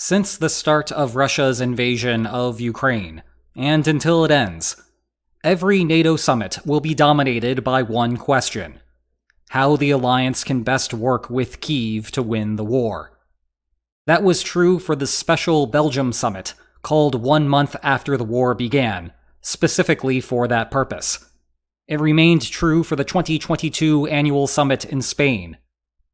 Since the start of Russia's invasion of Ukraine, and until it ends, every NATO summit will be dominated by one question: how the alliance can best work with Kyiv to win the war. That was true for the special Belgium summit, called 1 month after the war began, specifically for that purpose. It remained true for the 2022 annual summit in Spain,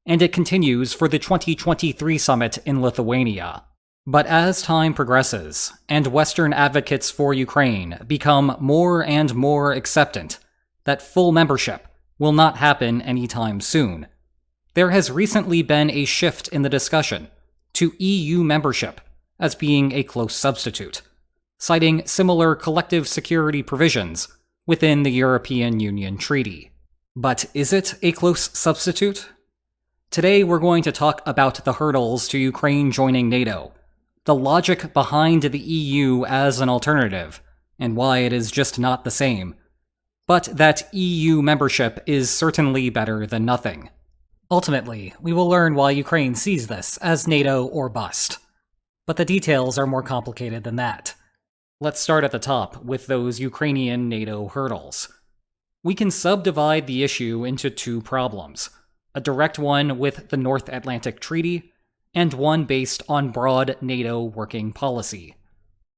and it continues for the 2023 summit in Lithuania. But as time progresses, and Western advocates for Ukraine become more and more acceptant that full membership will not happen anytime soon, there has recently been a shift in the discussion to EU membership as being a close substitute, citing similar collective security provisions within the European Union Treaty. But is it a close substitute? Today we're going to talk about the hurdles to Ukraine joining NATO, the logic behind the EU as an alternative, and why it is just not the same, but that EU membership is certainly better than nothing. Ultimately, we will learn why Ukraine sees this as NATO or bust. But the details are more complicated than that. Let's start at the top with those Ukrainian NATO hurdles. We can subdivide the issue into two problems: a direct one with the North Atlantic Treaty, and one based on broad NATO working policy.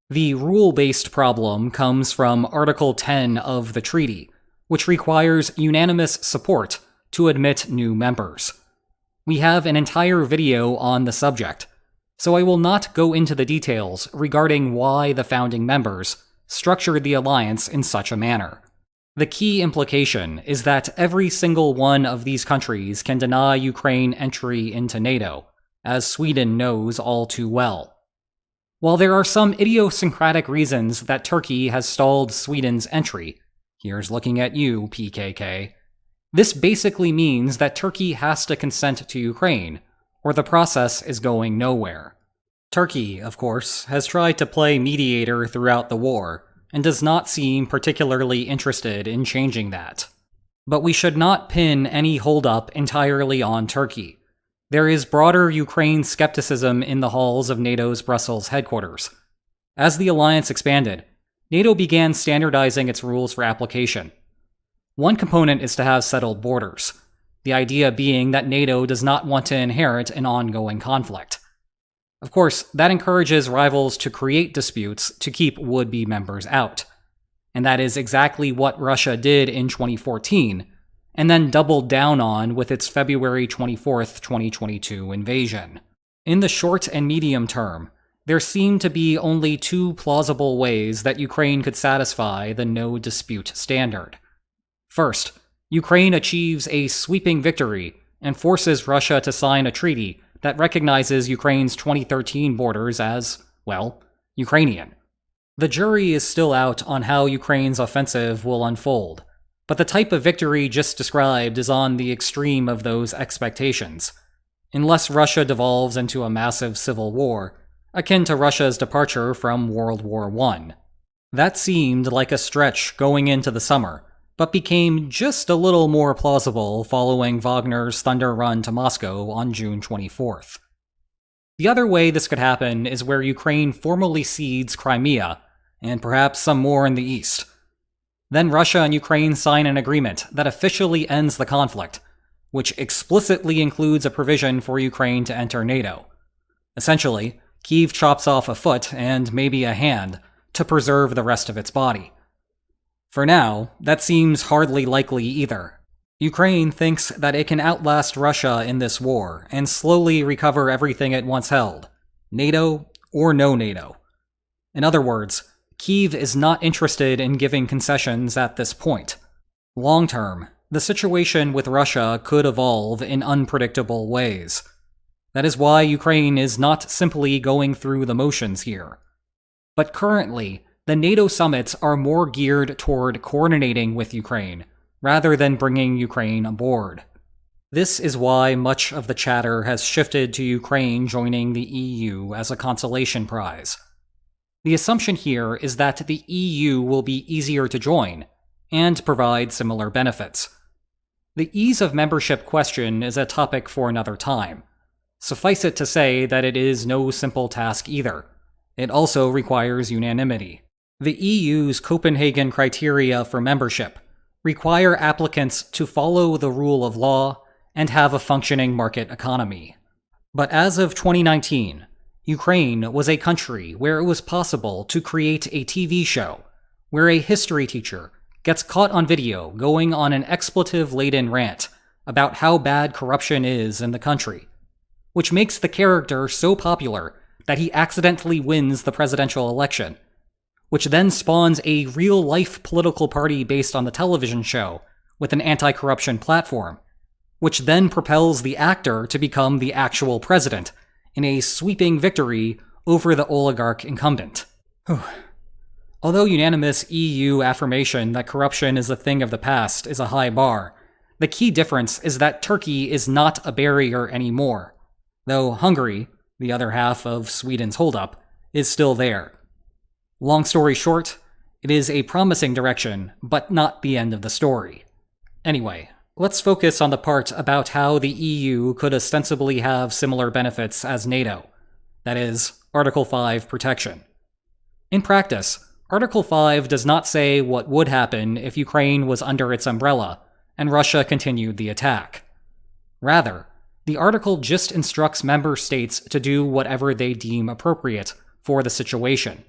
The rule-based problem comes from Article 10 of the treaty, which requires unanimous support to admit new members. We have an entire video on the subject, so I will not go into the details regarding why the founding members structured the alliance in such a manner. The key implication is that every single one of these countries can deny Ukraine entry into NATO, as Sweden knows all too well. While there are some idiosyncratic reasons that Turkey has stalled Sweden's entry, here's looking at you, PKK, this basically means that Turkey has to consent to Ukraine, or the process is going nowhere. Turkey, of course, has tried to play mediator throughout the war, and does not seem particularly interested in changing that. But we should not pin any holdup entirely on Turkey. There is broader Ukraine skepticism in the halls of NATO's Brussels headquarters. As the alliance expanded, NATO began standardizing its rules for application. One component is to have settled borders, the idea being that NATO does not want to inherit an ongoing conflict. Of course, that encourages rivals to create disputes to keep would-be members out. And that is exactly what Russia did in 2014, and then doubled down on with its February 24th, 2022 invasion. In the short and medium term, there seem to be only two plausible ways that Ukraine could satisfy the no-dispute standard. First, Ukraine achieves a sweeping victory and forces Russia to sign a treaty that recognizes Ukraine's 2013 borders as, well, Ukrainian. The jury is still out on how Ukraine's offensive will unfold, but the type of victory just described is on the extreme of those expectations, unless Russia devolves into a massive civil war, akin to Russia's departure from World War I. That seemed like a stretch going into the summer, but became just a little more plausible following Wagner's thunder run to Moscow on June 24th. The other way this could happen is where Ukraine formally cedes Crimea, and perhaps some more in the east. Then Russia and Ukraine sign an agreement that officially ends the conflict, which explicitly includes a provision for Ukraine to enter NATO. Essentially, Kyiv chops off a foot and maybe a hand to preserve the rest of its body. For now, that seems hardly likely either. Ukraine thinks that it can outlast Russia in this war and slowly recover everything it once held, NATO or no NATO. In other words, Kyiv is not interested in giving concessions at this point. Long term, the situation with Russia could evolve in unpredictable ways. That is why Ukraine is not simply going through the motions here. But currently, the NATO summits are more geared toward coordinating with Ukraine, rather than bringing Ukraine aboard. This is why much of the chatter has shifted to Ukraine joining the EU as a consolation prize. The assumption here is that the EU will be easier to join, and provide similar benefits. The ease of membership question is a topic for another time. Suffice it to say that it is no simple task either. It also requires unanimity. The EU's Copenhagen criteria for membership require applicants to follow the rule of law and have a functioning market economy. But as of 2019, Ukraine was a country where it was possible to create a TV show where a history teacher gets caught on video going on an expletive-laden rant about how bad corruption is in the country, which makes the character so popular that he accidentally wins the presidential election, which then spawns a real-life political party based on the television show with an anti-corruption platform, which then propels the actor to become the actual president in a sweeping victory over the oligarch incumbent. Although unanimous EU affirmation that corruption is a thing of the past is a high bar, the key difference is that Turkey is not a barrier anymore, though Hungary, the other half of Sweden's holdup, is still there. Long story short, it is a promising direction, but not the end of the story. Anyway, let's focus on the part about how the EU could ostensibly have similar benefits as NATO, that is, Article 5 protection. In practice, Article 5 does not say what would happen if Ukraine was under its umbrella and Russia continued the attack. Rather, the article just instructs member states to do whatever they deem appropriate for the situation.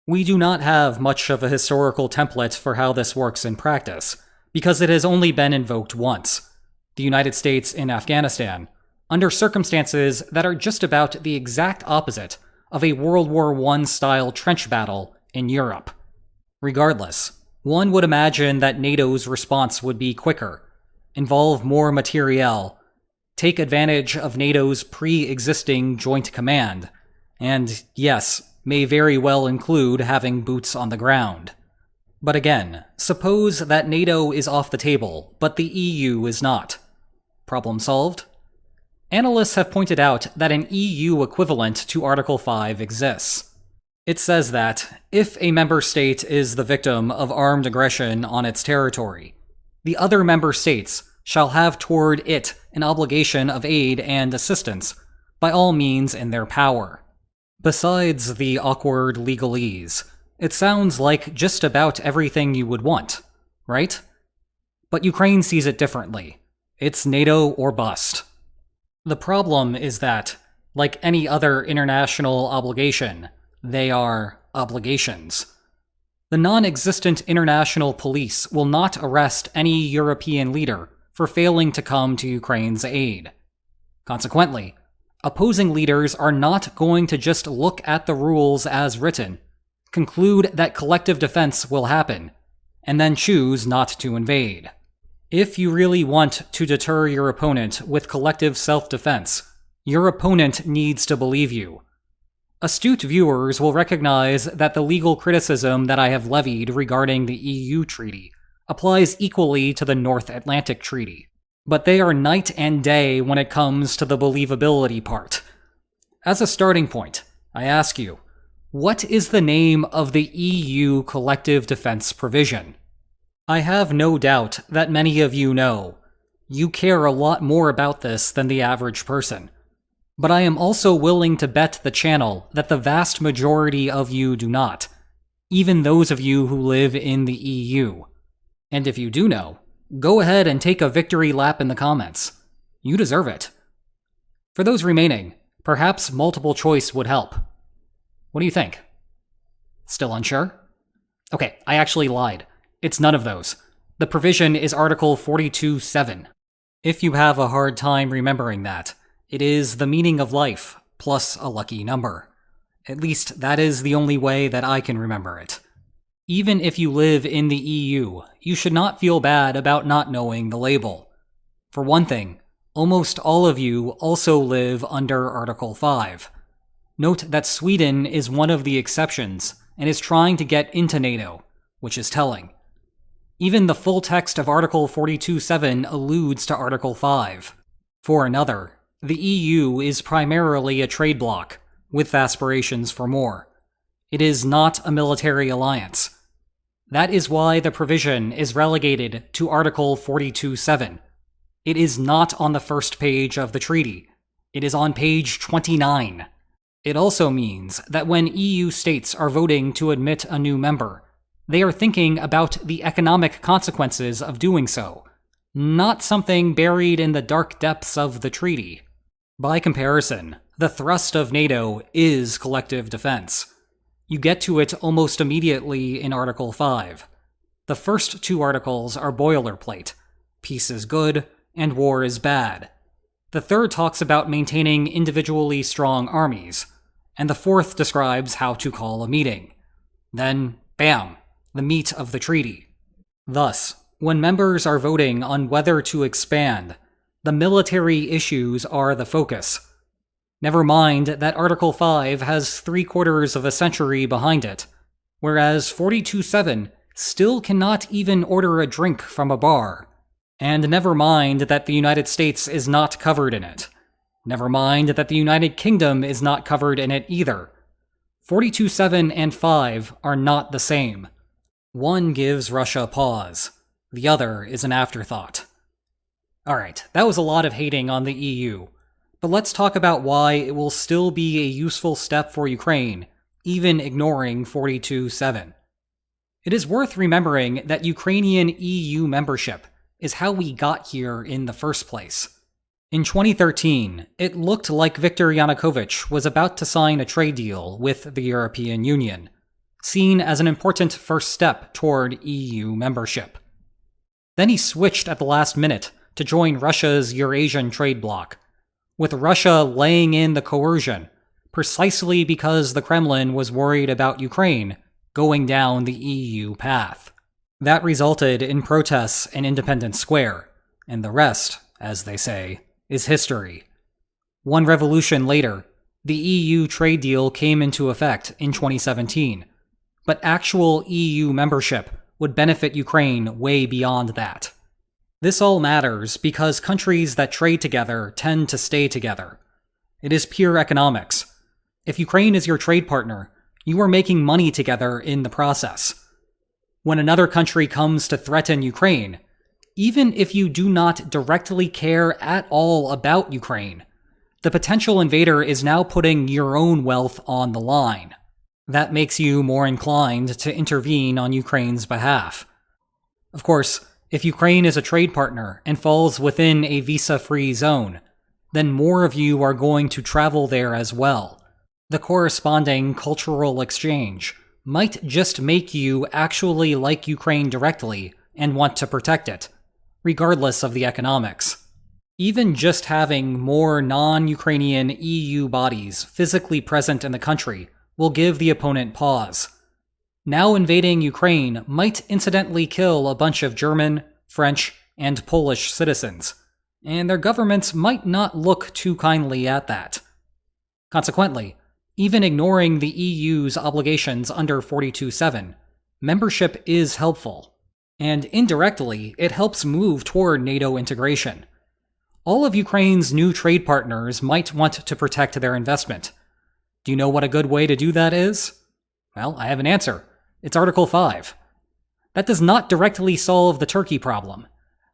We do not have much of a historical template for how this works in practice, because it has only been invoked once, the United States in Afghanistan, under circumstances that are just about the exact opposite of a World War I-style trench battle in Europe. Regardless, one would imagine that NATO's response would be quicker, involve more materiel, take advantage of NATO's pre-existing joint command, and, yes, may very well include having boots on the ground. But again, suppose that NATO is off the table, but the EU is not. Problem solved? Analysts have pointed out that an EU equivalent to Article 5 exists. It says that, if a member state is the victim of armed aggression on its territory, the other member states shall have toward it an obligation of aid and assistance by all means in their power. Besides the awkward legalese, it sounds like just about everything you would want, right? But Ukraine sees it differently. It's NATO or bust. The problem is that, like any other international obligation, they are obligations. The non-existent international police will not arrest any European leader for failing to come to Ukraine's aid. Consequently, opposing leaders are not going to just look at the rules as written, conclude that collective defense will happen, and then choose not to invade. If you really want to deter your opponent with collective self-defense, your opponent needs to believe you. Astute viewers will recognize that the legal criticism that I have levied regarding the EU treaty applies equally to the North Atlantic Treaty, but they are night and day when it comes to the believability part. As a starting point, I ask you, what is the name of the EU collective defense provision? I have no doubt that many of you know. You care a lot more about this than the average person. But I am also willing to bet the channel that the vast majority of you do not, even those of you who live in the EU. And if you do know, go ahead and take a victory lap in the comments. You deserve it. For those remaining, perhaps multiple choice would help. What do you think? Still unsure? Okay, I actually lied. It's none of those. The provision is Article 42.7. If you have a hard time remembering that, it is the meaning of life, plus a lucky number. At least that is the only way that I can remember it. Even if you live in the EU, you should not feel bad about not knowing the label. For one thing, almost all of you also live under Article 5. Note that Sweden is one of the exceptions and is trying to get into NATO, which is telling. Even the full text of Article 42.7 alludes to Article 5. For another, the EU is primarily a trade bloc, with aspirations for more. It is not a military alliance. That is why the provision is relegated to Article 42.7. It is not on the first page of the treaty, It is on page 29. It also means that when EU states are voting to admit a new member, they are thinking about the economic consequences of doing so, not something buried in the dark depths of the treaty. By comparison, the thrust of NATO is collective defense. You get to it almost immediately in Article 5. The first two articles are boilerplate: peace is good and war is bad. The third talks about maintaining individually strong armies, and the fourth describes how to call a meeting. Then, bam, the meat of the treaty. Thus, when members are voting on whether to expand, the military issues are the focus. Never mind that Article 5 has 3/4 of a century behind it, whereas 42.7 still cannot even order a drink from a bar. And never mind that the United States is not covered in it. Never mind that the United Kingdom is not covered in it either. 42.7 and 5 are not the same. One gives Russia pause. The other is an afterthought. Alright, that was a lot of hating on the EU. But let's talk about why it will still be a useful step for Ukraine, even ignoring 42.7. It is worth remembering that Ukrainian EU membership is how we got here in the first place. In 2013, it looked like Viktor Yanukovych was about to sign a trade deal with the European Union, seen as an important first step toward EU membership. Then he switched at the last minute to join Russia's Eurasian trade bloc, with Russia laying in the coercion, precisely because the Kremlin was worried about Ukraine going down the EU path. That resulted in protests in Independence Square, and the rest, as they say, is history. One revolution later, the EU trade deal came into effect in 2017, but actual EU membership would benefit Ukraine way beyond that. This all matters because countries that trade together tend to stay together. It is pure economics. If Ukraine is your trade partner, you are making money together in the process. When another country comes to threaten Ukraine, even if you do not directly care at all about Ukraine, the potential invader is now putting your own wealth on the line. That makes you more inclined to intervene on Ukraine's behalf. Of course, if Ukraine is a trade partner and falls within a visa-free zone, then more of you are going to travel there as well. The corresponding cultural exchange might just make you actually like Ukraine directly and want to protect it, regardless of the economics. Even just having more non-Ukrainian EU bodies physically present in the country will give the opponent pause. Now invading Ukraine might incidentally kill a bunch of German, French, and Polish citizens, and their governments might not look too kindly at that. Consequently, even ignoring the EU's obligations under 42.7, membership is helpful, and indirectly, it helps move toward NATO integration. All of Ukraine's new trade partners might want to protect their investment. Do you know what a good way to do that is? Well, I have an answer. It's Article 5. That does not directly solve the Turkey problem,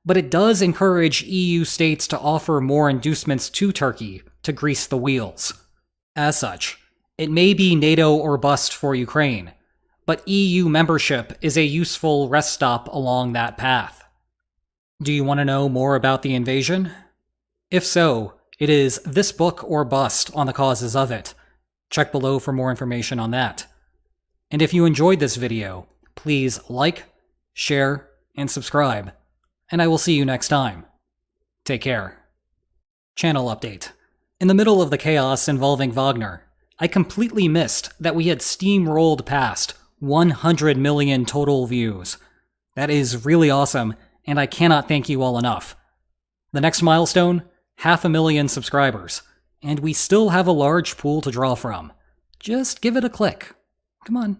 but it does encourage EU states to offer more inducements to Turkey to grease the wheels. As such, it may be NATO or bust for Ukraine, but EU membership is a useful rest stop along that path. Do you want to know more about the invasion? If so, it is this book or bust on the causes of it. Check below for more information on that. And if you enjoyed this video, please like, share, and subscribe, and I will see you next time. Take care. Channel update. In the middle of the chaos involving Wagner, I completely missed that we had steamrolled past 100 million total views. That is really awesome, and I cannot thank you all enough. The next milestone? 500,000 subscribers, and we still have a large pool to draw from. Just give it a click. Come on.